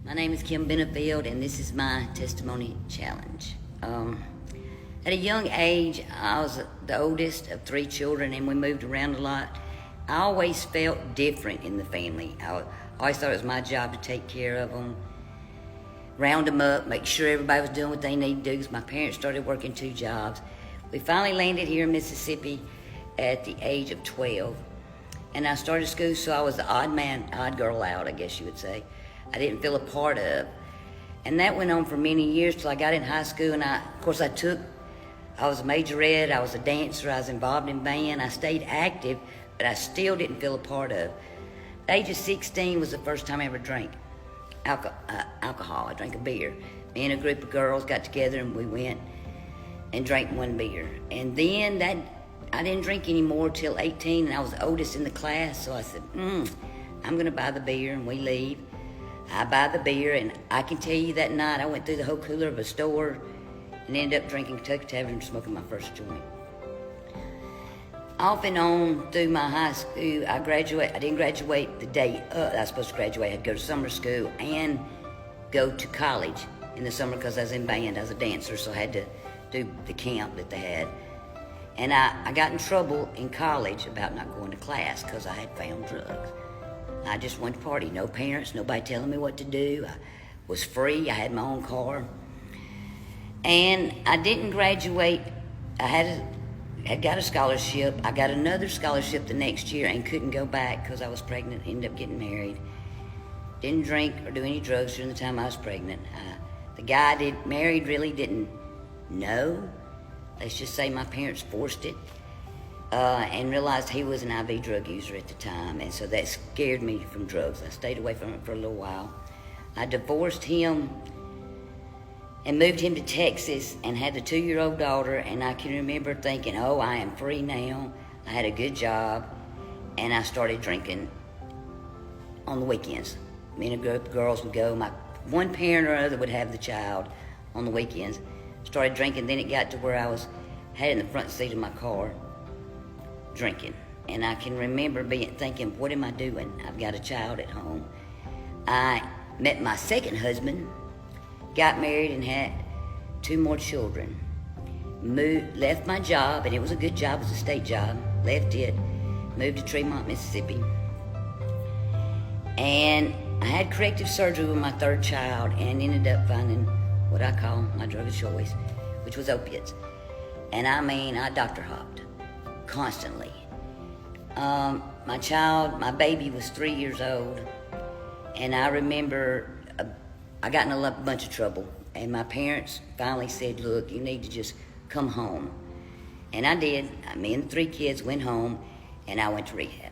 My name is Kim Benefield, and this is my testimony challenge. At a young age, I was the oldest of 3 children, and we moved around a lot. I always felt different in the family. I always thought it was my job to take care of them, round them up, make sure everybody was doing what they needed to do, because my parents started working 2 jobs. We finally landed here in Mississippi at the age of 12, and I started school, so I was the odd girl out, I guess you would say. I didn't feel a part of. And that went on for many years till I got in high school, and I was a majorette, I was a dancer, I was involved in band, I stayed active, but I still didn't feel a part of. The age of 16 was the first time I ever drank alcohol. I drank a beer. Me and a group of girls got together and we went and drank 1 beer. And then I didn't drink anymore till 18, and I was the oldest in the class, so I said, I'm gonna buy the beer, and we leave. I buy the beer, and I can tell you that night I went through the whole cooler of a store and ended up drinking Kentucky Tavern and smoking my first joint. Off and on through my high school, I didn't graduate the day I was supposed to graduate. I had to go to summer school and go to college in the summer because I was in band. I was a dancer, so I had to do the camp that they had. And I got in trouble in college about not going to class because I had found drugs. I just went to party, no parents, nobody telling me what to do. I was free, I had my own car. And I didn't graduate. I had got a scholarship. I got another scholarship the next year and couldn't go back because I was pregnant, ended up getting married. Didn't drink or do any drugs during the time I was pregnant. The guy I married really didn't know. Let's just say my parents forced it. And realized he was an IV drug user at the time, and so that scared me from drugs. I stayed away from it for a little while. I divorced him and moved him to Texas and had a 2-year-old daughter, and I can remember thinking, oh, I am free now. I had a good job, and I started drinking on the weekends. Me and a group of girls would go. My one parent or other would have the child on the weekends. Started drinking, then it got to where I had it in the front seat of my car, drinking. And I can remember thinking, what am I doing? I've got a child at home. I met my second husband, got married and had 2 more children. Left my job, and it was a good job, it was a state job, left it, moved to Tremont, Mississippi. And I had corrective surgery with my 3rd child and ended up finding what I call my drug of choice, which was opiates. And I doctor hopped constantly. My baby was 3 years old, and I remember I got in a bunch of trouble, and my parents finally said, look, you need to just come home. And I did. Me and the 3 kids went home, and I went to rehab.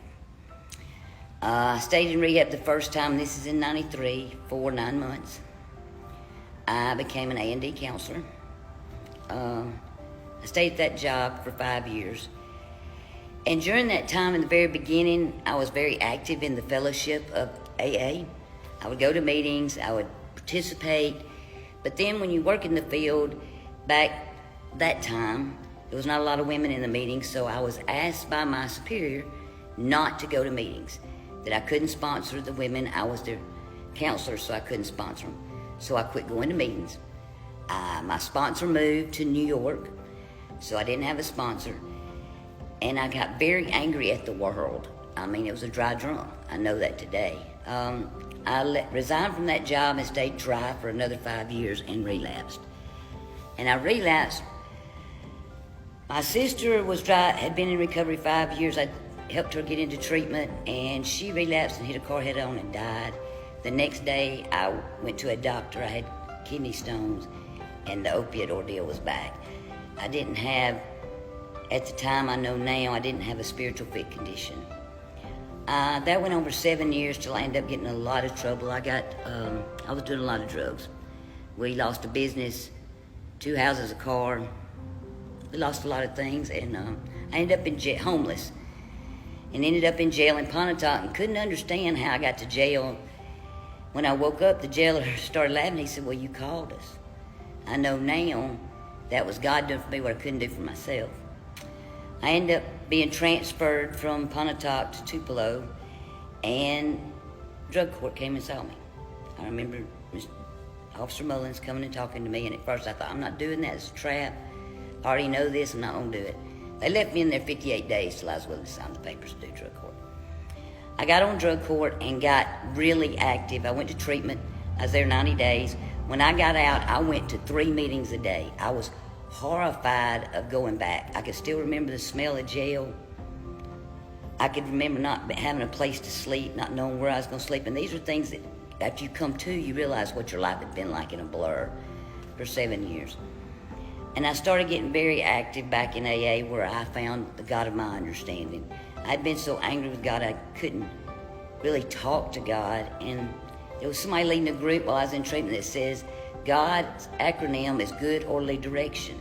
I stayed in rehab the first time. This is in 93, for 9 months. I became an A&D counselor. I stayed at that job for 5 years. And during that time, in the very beginning, I was very active in the fellowship of AA. I would go to meetings, I would participate. But then when you work in the field, back that time, there was not a lot of women in the meetings, so I was asked by my superior not to go to meetings, that I couldn't sponsor the women. I was their counselor, so I couldn't sponsor them. So I quit going to meetings. My sponsor moved to New York, so I didn't have a sponsor. And I got very angry at the world. It was a dry drum. I know that today. I resigned from that job and stayed dry for another 5 years and relapsed. And I relapsed. My sister had been in recovery 5 years. I helped her get into treatment, and she relapsed and hit a car head on and died. The next day, I went to a doctor. I had kidney stones, and the opiate ordeal was back. I didn't have, at the time I know now, I didn't have a spiritual fit condition. That went on for 7 years till I ended up getting in a lot of trouble. I was doing a lot of drugs. We lost a business, 2 houses, a car. We lost a lot of things, and I ended up in jail, homeless, and ended up in jail in Pontotoc, and couldn't understand how I got to jail. When I woke up, the jailer started laughing. He said, well, you called us. I know now that was God doing for me what I couldn't do for myself. I ended up being transferred from Pontotoc to Tupelo, and drug court came and saw me. I remember Officer Mullins coming and talking to me, and at first I thought, I'm not doing that, it's a trap. I already know this, I'm not gonna do it. They left me in there 58 days till I was willing to sign the papers to do drug court. I got on drug court and got really active. I went to treatment, I was there 90 days. When I got out, I went to 3 meetings a day. I was horrified of going back. I could still remember the smell of jail. I could remember not having a place to sleep, not knowing where I was gonna sleep. And these are things that after you come to, you realize what your life had been like in a blur for 7 years. And I started getting very active back in AA, where I found the God of my understanding. I'd been so angry with God, I couldn't really talk to God. And there was somebody leading a group while I was in treatment that says, God's acronym is good orderly direction.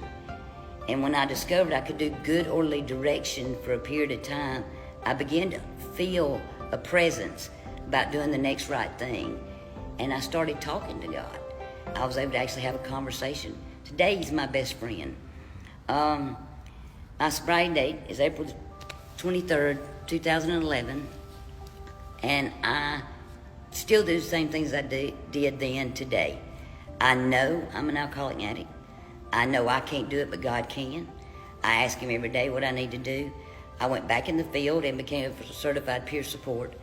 And when I discovered I could do good orderly direction for a period of time, I began to feel a presence about doing the next right thing. And I started talking to God. I was able to actually have a conversation. Today, he's my best friend. My sobriety date is April 23rd, 2011. And I still do the same things I did then today. I know I'm an alcoholic addict. I know I can't do it, but God can. I ask him every day what I need to do. I went back in the field and became a certified peer support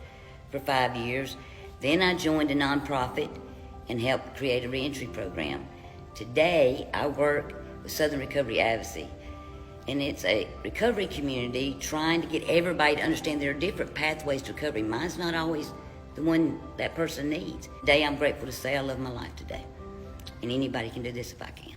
for 5 years. Then I joined a nonprofit and helped create a reentry program. Today, I work with Southern Recovery Advocacy, and it's a recovery community trying to get everybody to understand there are different pathways to recovery. Mine's not always the one that person needs. Today, I'm grateful to say I love my life today, and anybody can do this if I can.